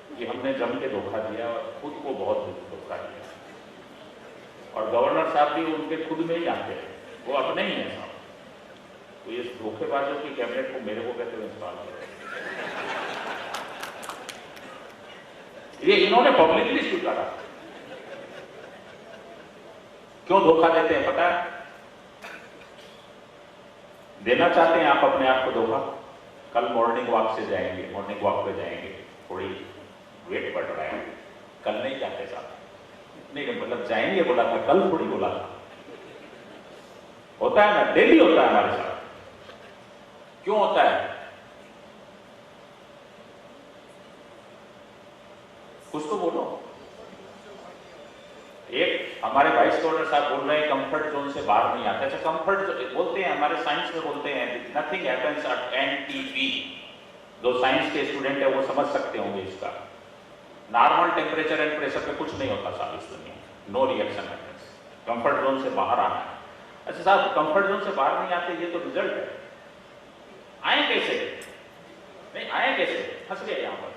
कि हमने जम के धोखा दिया और खुद को बहुत धोखा दिया, और गवर्नर साहब भी उनके खुद में ही आते हैं, वो अपने ही हैं साहब। तो ये धोखेबाजों की कैबिनेट को मेरे को कहते हुए इंस्टॉल किया, ये इन्होंने पब्लिकली स्वीकारा। क्यों धोखा देते हैं पता है? देना चाहते हैं आप अपने आप को धोखा? कल मॉर्निंग वॉक से जाएंगे, मॉर्निंग वॉक पे जाएंगे, थोड़ी वेट बढ़ रहा है, कल नहीं जाते साहब। नहीं, मतलब जाएंगे बोला था, कल थोड़ी बोला था। होता है ना, डेली होता है हमारे साथ। क्यों होता है? कुछ तो बोलो। एक हमारे वाइस गवर्नर साहब बोल रहे हैं कंफर्ट जोन से बाहर नहीं आता। अच्छा, कंफर्ट बोलते हैं, हमारे साइंस में बोलते हैं नथिंग हैपेंस एट एनटीपी। जो साइंस के स्टूडेंट है वो समझ सकते होंगे इसका। नॉर्मल टेम्परेचर एंड प्रेशर पे कुछ नहीं होता साहब इस दुनिया, no reaction happens. Comfort zone से बाहर आना है। अच्छा साहब, कंफर्ट जोन से बाहर नहीं आते, ये तो रिजल्ट है। आए कैसे? नहीं आए कैसे? फंस गए यहां पर।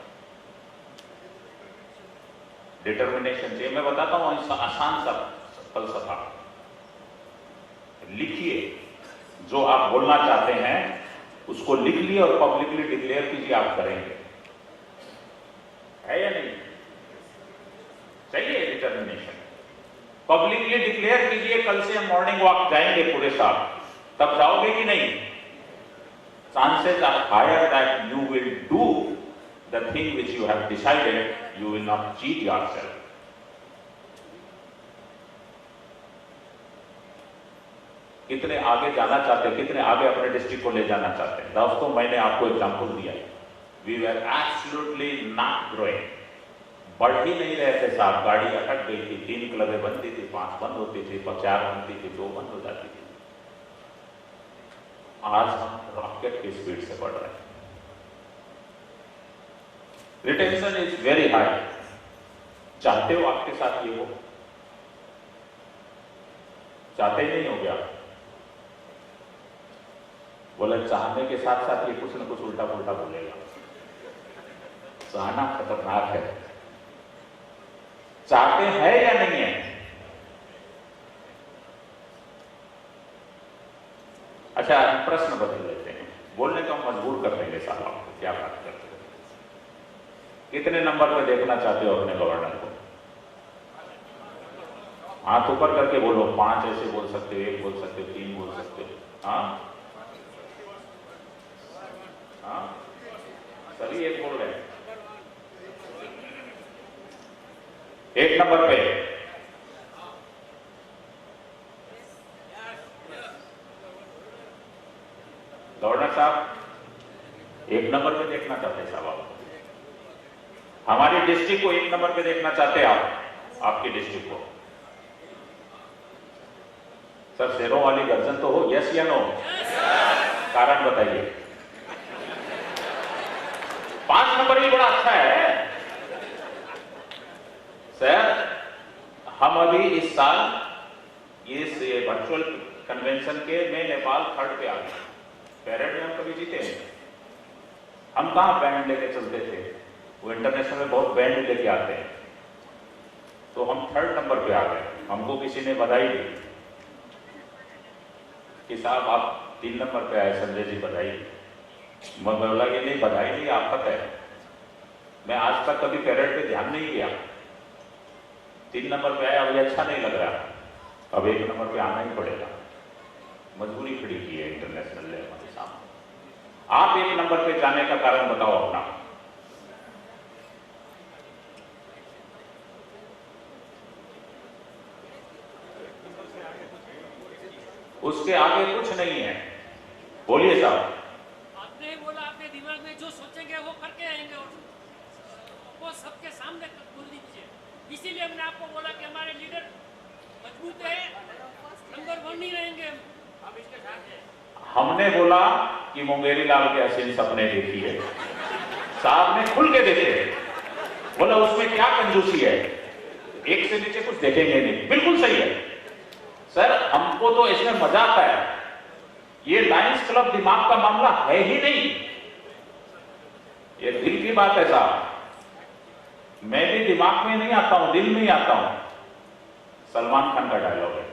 डिटर्मिनेशन चाहिए। मैं बताता हूं आसान सा फलसफा। लिखिए जो आप बोलना चाहते हैं उसको लिख लिए और पब्लिकली डिक्लेयर कीजिए आप करेंगे, है या नहीं? चाहिए डिटर्मिनेशन। पब्लिकली डिक्लेयर कीजिए कल से हम मॉर्निंग वॉक जाएंगे पूरे साल, तब जाओगे कि नहीं? Chances are higher that you will do the thing which you have decided, you will not cheat yourself. कितने आगे जाना चाहते हैं, कितने आगे अपने डिस्ट्रिक्ट को ले जाना चाहते हैं? दोस्तों, मैंने आपको एग्जांपल दिया है, we were absolutely not growing, बढ़ ही नहीं रहे थे साहब। गाड़ी अटक गई थी, 3 क्लबें बनती थी, 5 बंद होती थी, 4 बनती थी, 2 बंद हो जाती थी। आज हम रॉकेट की स्पीड से बढ़ रहे हैं। Retention is very high. चाहते हो आपके साथ ये हो? चाहते ही नहीं हो गया? बोला चाहने के साथ साथ ये कुछ न कुछ उल्टा पुल्टा बोलेगा। चाहना खतरनाक है। चाहते हैं या नहीं है? अच्छा, प्रश्न बदल लेते हैं, बोलने को हम मजबूर कर देंगे साहब आपको। क्या बात करते हो? कितने नंबर पे देखना चाहते हो अपने गवर्नर को? हाथ ऊपर करके बोलो। 5 ऐसे बोल सकते हो, 1 बोल सकते हो, 3 बोल सकते हो। हाँ हाँ, सभी 1 बोल रहे हैं। 1 नंबर पे गवर्नर साहब 1 नंबर पे देखना चाहते हैं साहब आप? हमारी डिस्ट्रिक्ट को 1 नंबर पे देखना चाहते हैं आप? आपकी डिस्ट्रिक्ट को? सर शेरों वाली गर्जन तो हो, यस या नो? कारण बताइए। 5 नंबर भी बड़ा अच्छा है सर। हम अभी इस साल इस वर्चुअल कन्वेंशन के में नेपाल 3rd पे आ गए। पैरेड में हम कभी जीते हैं? हम कहां बैंड लेके चलते थे? वो इंटरनेशनल में बहुत बैंड लेके आते हैं। तो हम 3rd नंबर पे आ गए। हमको किसी ने बधाई दी कि साहब आप 3 नंबर पे आए, संजय जी बधाई। मैं बोला कि नहीं, बधाई नहीं, आफत है। मैं आज तक कभी पैरेड पे ध्यान नहीं दिया। 3 नंबर पे आया, मुझे अच्छा नहीं लग रहा, अब 1 नंबर पे आना ही पड़ेगा। मजबूरी खड़ी की है इंटरनेशनल लेवल के सामने। आप 1 नंबर पे जाने का कारण बताओ अपना। उसके आगे कुछ नहीं है। बोलिए साहब। आपने बोला आपके दिमाग में जो सोचेंगे वो करके आएंगे, और वो सबके सामने बोल दीजिए। इसीलिए हमने आपको बोला कि हमारे लीडर मजबूत है, नंबर 1 नहीं रहेंगे हम इसके साथ हैं। हमने बोला कि मुंगेरी लाल के हसीन सपने देखिए, साहब ने खुल के देखे। बोला उसमें क्या कंजूसी है, 1 से नीचे कुछ देखेंगे नहीं। बिल्कुल सही है सर, हमको तो इसमें मजा आता है। ये लायंस क्लब दिमाग का मामला है ही नहीं, ये दिल की बात है साहब। मैं भी दिमाग में नहीं आता हूं, दिल में ही आता हूं। सलमान खान का डायलॉग है।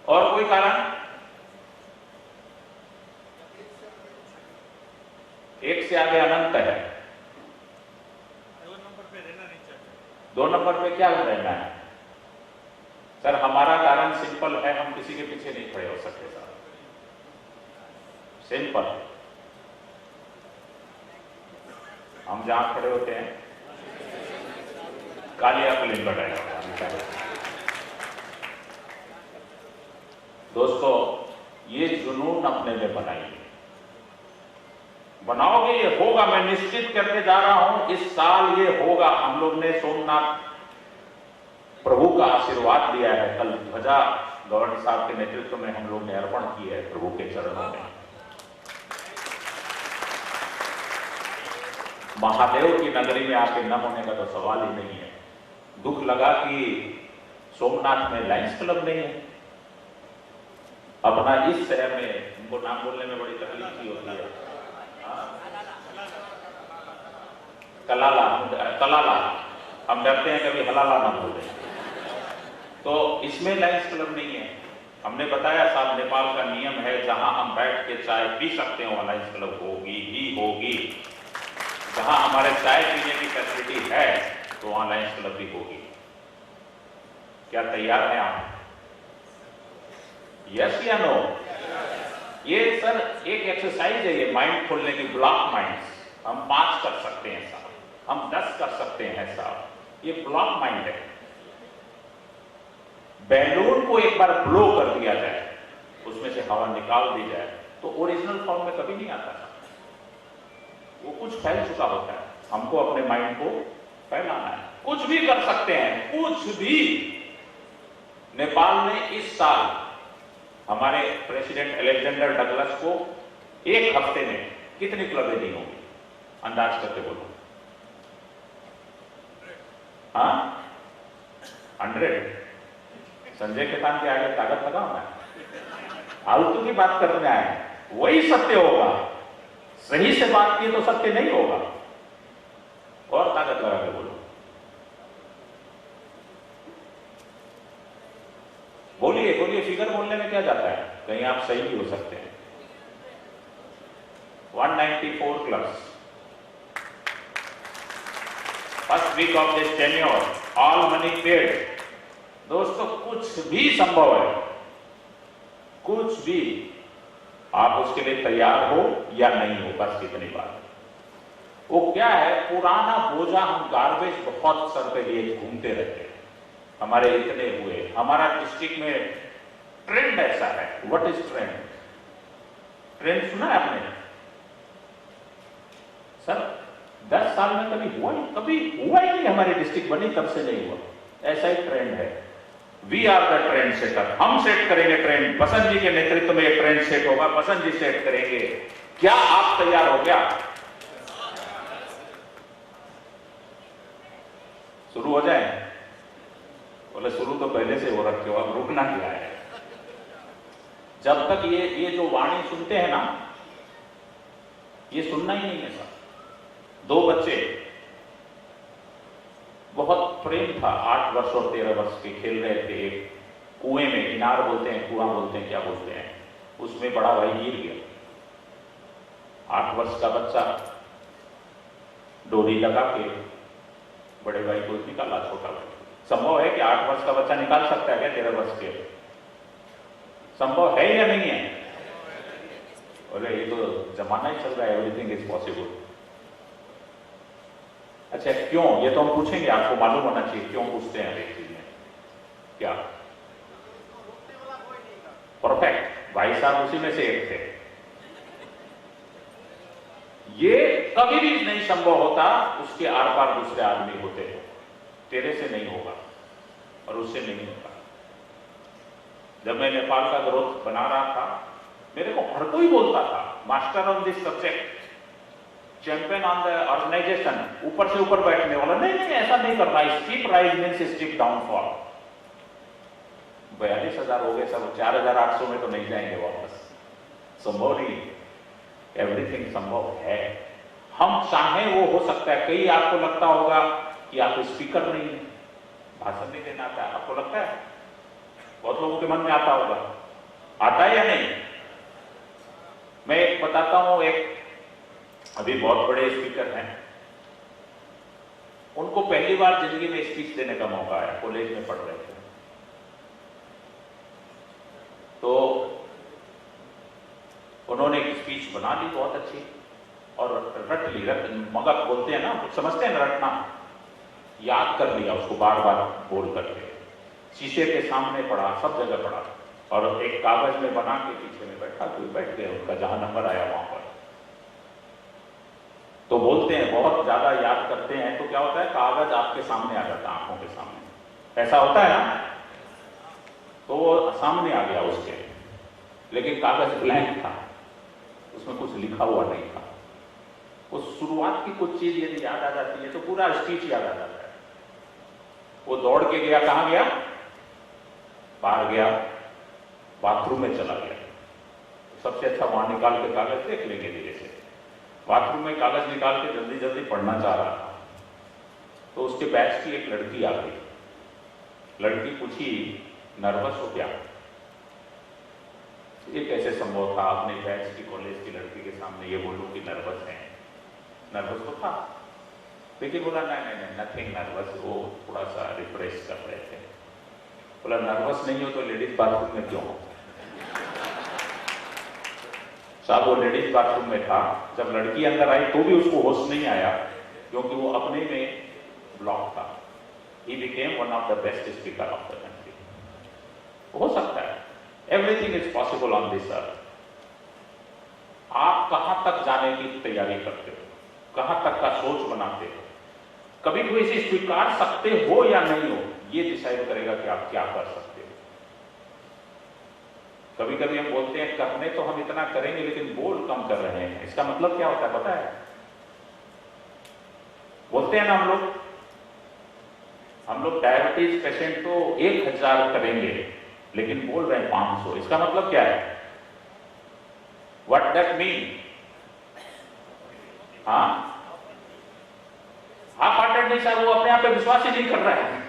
और कोई कारण? 1 से आगे अनंत है। 2 नंबर पे क्या रहना है सर? हमारा कारण सिंपल है, हम किसी के पीछे नहीं खड़े हो सकते सर। सिंपल। हम जहां खड़े होते हैं, कालिया फिल्म का डायलॉग। दोस्तों, ये जुनून अपने में बनाइए, बनाओगे ये होगा। मैं निश्चित करके जा रहा हूं, इस साल ये होगा। हम लोग ने सोमनाथ प्रभु का आशीर्वाद दिया है। कल ध्वजा गवर्नर साहब के नेतृत्व में हम लोग ने अर्पण की है प्रभु के चरणों में। महादेव की नगरी में आके न होने का तो सवाल ही नहीं है। दुख लगा कि सोमनाथ में लायंस क्लब नहीं है। अपना इस शहर में, उनको नाम बोलने में बड़ी तकलीफ की होती है, कलाला, हम डरते हैं कभी हलाला ना बोल दें। तो इसमें लायंस क्लब नहीं है। हमने बताया साहब, नेपाल का नियम है जहां हम बैठ के चाय पी सकते हैं वहां लायंस क्लब होगी ही होगी। जहां हमारे चाय पीने की फैसिलिटी है तो वहां लायंस क्लब भी होगी। क्या तैयार हैं आप? यस या नो? ये सर एक एक्सरसाइज है, ये माइंड खोलने की, ब्लॉक माइंड्स। हम 5 कर सकते हैं साहब, हम 10 कर सकते हैं साहब, ये ब्लॉक माइंड है। बैलून को एक बार ब्लो कर दिया जाए, उसमें से हवा निकाल दी जाए तो ओरिजिनल फॉर्म में कभी नहीं आता। वो कुछ फैल चुका होता है, हमको अपने माइंड को फैलाना है। कुछ भी कर सकते हैं, कुछ भी। नेपाल ने इस साल हमारे प्रेसिडेंट अलेक्जेंडर डगलस को 1 हफ्ते में कितनी क्लबें दी होंगी? अंदाज करके बोलो। हाँ, 100। संजय खेतान के आगे ताकत लगाओ ना, आलतू की बात करने आए, वही सत्य होगा। सही से बात की तो सत्य नहीं होगा। और ताकत लगा के बोलो, बोलिए बोलिए। फिगर बोलने में क्या जाता है, कहीं आप सही भी हो सकते हैं। 194 clubs, first week of this tenure, all money paid. दोस्तों कुछ भी संभव है, कुछ भी। आप उसके लिए तैयार हो या नहीं हो, बस इतनी बात है। वो क्या है, पुराना बोझा, हम गार्बेज बहुत सर पे लिए घूमते रहते हैं। हमारे इतने हुए, हमारा डिस्ट्रिक्ट में ट्रेंड ऐसा है। What is trend? ट्रेंड सुना है आपने सर? 10 साल में कभी हुआ ही नहीं। हमारी डिस्ट्रिक्ट बनी तब से नहीं हुआ। ऐसा ही ट्रेंड है। We are the trend setter. हम सेट करेंगे ट्रेंड। बसंत जी के नेतृत्व में एक ट्रेंड सेट होगा, बसंत जी सेट करेंगे। क्या आप तैयार हो? क्या शुरू हो जाए? बोले शुरू तो पहले से हो रखे हो, अब रुकना क्या है? जब तक ये जो वाणी सुनते हैं ना, ये सुनना ही नहीं है सर। 2 बच्चे, बहुत प्रेम था, 8 वर्ष और 13 वर्ष के, खेल रहे थे एक कुएं में। इनार बोलते हैं, कुआं बोलते हैं, क्या बोलते हैं, उसमें बड़ा भाई गिर गया। 8 वर्ष का बच्चा डोरी लगा के बड़े भाई को निकाला, छोटा भाई। संभव है कि 8 वर्ष का बच्चा निकाल सकता है क्या 13 वर्ष के? संभव है या नहीं है? बोले ये तो जमाना ही चल रहा है, एवरीथिंग इज पॉसिबल। अच्छा क्यों, ये तो हम पूछेंगे, आपको मालूम होना चाहिए क्यों पूछते हैं हर एक चीज में। क्या? परफेक्ट, भाई साहब उसी में से एक थे। ये कभी भी नहीं संभव होता, उसके आर पार दूसरे आदमी होते हैं। तेरे से नहीं होगा और उससे नहीं होगा। जब मैं नेपाल का ग्रोथ बना रहा था, मेरे को हर कोई बोलता था master on this subject, champion on the organisation, ऊपर से ऊपर बैठने वाला। नहीं नहीं, ऐसा नहीं करना। Steep rise means steep downfall. 42,000 हो गए सब, 4,800 में तो नहीं जाएंगे वापस। संभव नहीं, एवरीथिंग संभव है। हम चाहें वो हो सकता है। कई आपको लगता होगा कि आप स्पीकर नहीं है, भाषण नहीं देना आता है, आपको लगता है? बहुत लोगों के मन में आता होगा, आता है या नहीं? मैं एक बताता हूं, एक अभी बहुत बड़े स्पीकर हैं, उनको पहली बार जिंदगी में स्पीच देने का मौका आया। कॉलेज में पढ़ रहे थे तो उन्होंने एक स्पीच बना ली बहुत अच्छी और रट ली। मगध बोलते हैं ना, समझते हैं ना रटना। याद कर लिया उसको बार बार बोल करके। शीशे के सामने पढ़ा, सब जगह पढ़ा, और एक कागज में बना के पीछे में बैठा, कोई बैठ गया, उनका जहां नंबर आया वहां पर। तो बोलते हैं बहुत ज्यादा याद करते हैं तो क्या होता है, कागज आपके सामने आ जाता है, आंखों के सामने। ऐसा होता है ना? तो वो सामने आ गया उसके, लेकिन कागज ब्लैंक था, उसमें कुछ लिखा हुआ नहीं था। वो शुरुआत की कुछ चीज यदि याद आ जाती है तो पूरा स्पीच याद आ जाता है। वो दौड़ के गया, कहां गया? बाहर गया, बाथरूम में चला गया। सबसे अच्छा वहां निकाल के कागज देख लेंगे धीरे से। बाथरूम में कागज निकाल के जल्दी जल्दी पढ़ना चाह रहा था तो उसके बैच की एक लड़की आ गई। लड़की पूछी, नर्वस हो क्या? ये कैसे संभव था अपने बैच की कॉलेज की लड़की के सामने ये बोलूं कि नर्वस है? नर्वस तो था, लेकिन बोला नहीं नथिंग नर्वस, वो थोड़ा सा रिफ्रेश कर रहे थे। बोला नर्वस नहीं हो तो लेडीज बाथरूम में क्यों हो? साहब वो लेडीज बाथरूम में था, जब लड़की अंदर आई तो भी उसको होश नहीं आया, क्योंकि वो अपने में ब्लॉक था। He became one of the best speaker of the country. हो सकता है, everything is possible on this earth. आप कहां तक जाने की तैयारी करते हो, कहां तक का सोच बनाते हो, कभी कोई इसे स्वीकार सकते हो या नहीं हो, ये डिसाइड करेगा कि आप क्या कर सकते हो। कभी कभी हम बोलते हैं करने तो हम इतना करेंगे लेकिन बोल कम कर रहे हैं, इसका मतलब क्या होता है पता है? बोलते हैं ना हम लोग डायबिटीज पेशेंट तो 1000 करेंगे लेकिन बोल रहे हैं 500, इसका मतलब क्या है? What that mean? हाँ, हाफ हार्टेड नहीं सर, वो अपने आप पे विश्वास ही नहीं कर रहा है,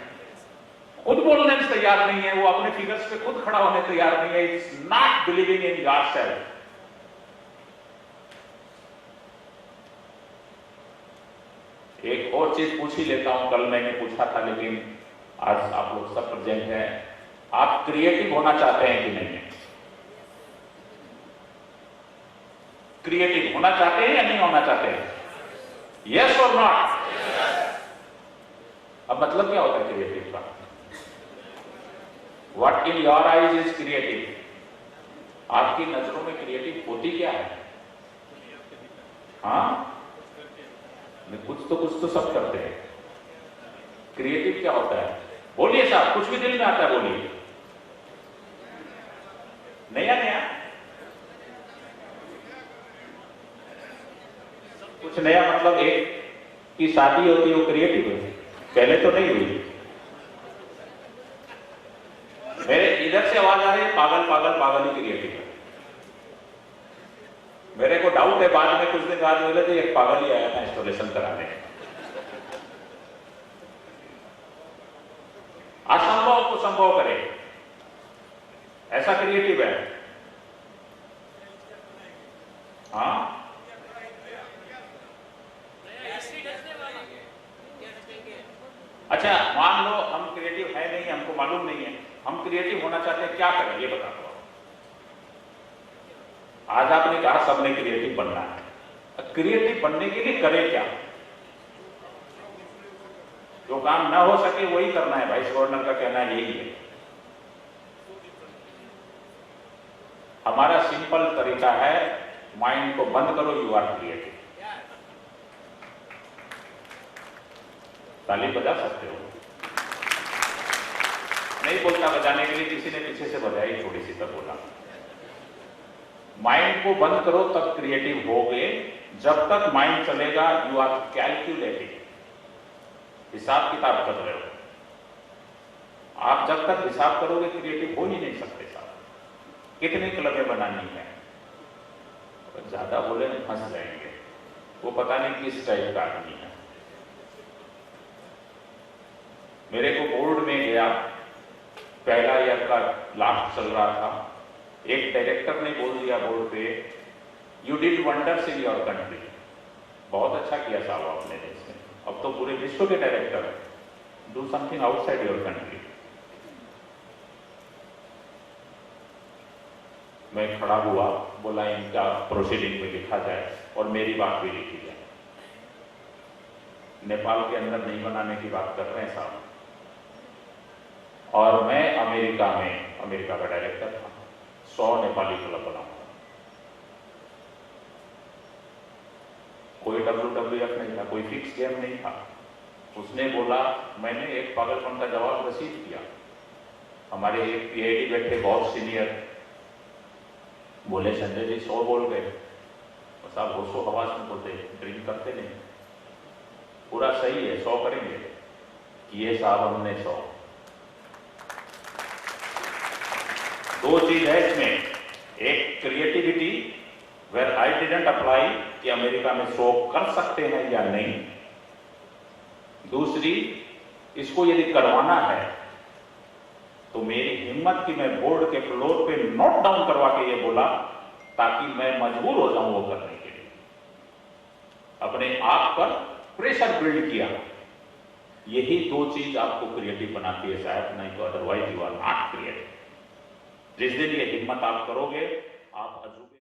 खुद बोलने से तैयार नहीं है, वो अपने फिगर्स पे खुद खड़ा होने तैयार नहीं है। It's not believing in yourself. एक और चीज पूछ ही लेता हूं, कल मैंने पूछा था लेकिन आज आप लोग सब प्रेजेंट हैं, आप क्रिएटिव होना चाहते हैं कि नहीं? क्रिएटिव होना चाहते हैं या नहीं होना चाहते हैं? यस और नॉट? अब मतलब क्या होता है क्रिएटिव का? What in your eyes is creative? आपकी नजरों में क्रिएटिव होती क्या है? हाँ, कुछ तो सब करते हैं। क्रिएटिव क्या होता है? बोलिए साहब, कुछ भी दिल में आता है बोलिए। नया कुछ नया मतलब एक की शादी होती है वो क्रिएटिव है, पहले तो नहीं हुई। मेरे इधर से आवाज आ रही है पागल ही क्रिएटिव है। मेरे को डाउट है, बाद में कुछ दिन बाद बोले थे एक पागल ही आया था इंस्टॉलेशन कराने। असंभव को संभव करे, ऐसा क्रिएटिव है। हाँ, अच्छा मान लो हम क्रिएटिव है नहीं, हमको मालूम नहीं है, हम क्रिएटिव होना चाहते हैं, क्या करें ये बता दो। आज आपने कहा सबने क्रिएटिव बनना है, क्रिएटिव बनने के लिए करें क्या? जो काम ना हो सके वही करना है, वाइस गवर्नर का कहना यही है। हमारा सिंपल तरीका है, माइंड को बंद करो, यू आर क्रिएटिव। ताली बजा सकते हो? नहीं बोलता बजाने के लिए, किसी ने पीछे से बजाई थोड़ी सी तब बोला। माइंड को बंद करो तब क्रिएटिव होगे, जब तक माइंड चलेगा यू आर कैलकुलेटिंग, हिसाब किताब कर रहे हो। आप जब तक हिसाब करोगे क्रिएटिव हो ही नहीं सकते साहब। कितनी क्लबें बनानी है, ज्यादा बोले फंस जाएंगे, वो पता नहीं किस टाइप का आदमी है। मेरे को बोर्ड में गया, पहला ईयर का लास्ट चल रहा था, एक डायरेक्टर ने बोल दिया बोर्ड पे, you did wonders in your country. बहुत अच्छा किया साहब आपने देश में, अब तो पूरे विश्व के डायरेक्टर है, do something outside your country. मैं खड़ा हुआ, बोला इनका प्रोसीडिंग में लिखा जाए और मेरी बात भी लिखी जाए। नेपाल के अंदर नहीं बनाने की बात कर रहे हैं साहब, और मैं अमेरिका का डायरेक्टर था, 100 नेपाली क्लब बनाऊंगा। कोई WWF नहीं था, कोई फिक्स गेम नहीं था। उसने बोला, मैंने एक पागलपन का जवाब रिसीव किया। हमारे एक PID बैठे बहुत सीनियर, बोले संजय जी 100 बोल गए, और साहब होशो हवास में बोलते, ड्रिंक करते नहीं, पूरा सही है 100 करेंगे, किए साहब हमने 100। दो चीज है इसमें, एक creativity where I didn't apply कि अमेरिका में 100 कर सकते हैं या नहीं। दूसरी, इसको यदि करवाना है तो तो मेरी हिम्मत की मैं बोर्ड के फ्लोर पे नोट डाउन करवा के ये बोला ताकि मैं मजबूर हो जाऊं वो करने के लिए, अपने आप पर प्रेशर बिल्ड किया। यही दो चीज आपको क्रिएटिव बनाती है साहब, नहीं तो otherwise you are not creative. जिस दिन ये हिम्मत आप करोगे, आप अजूबे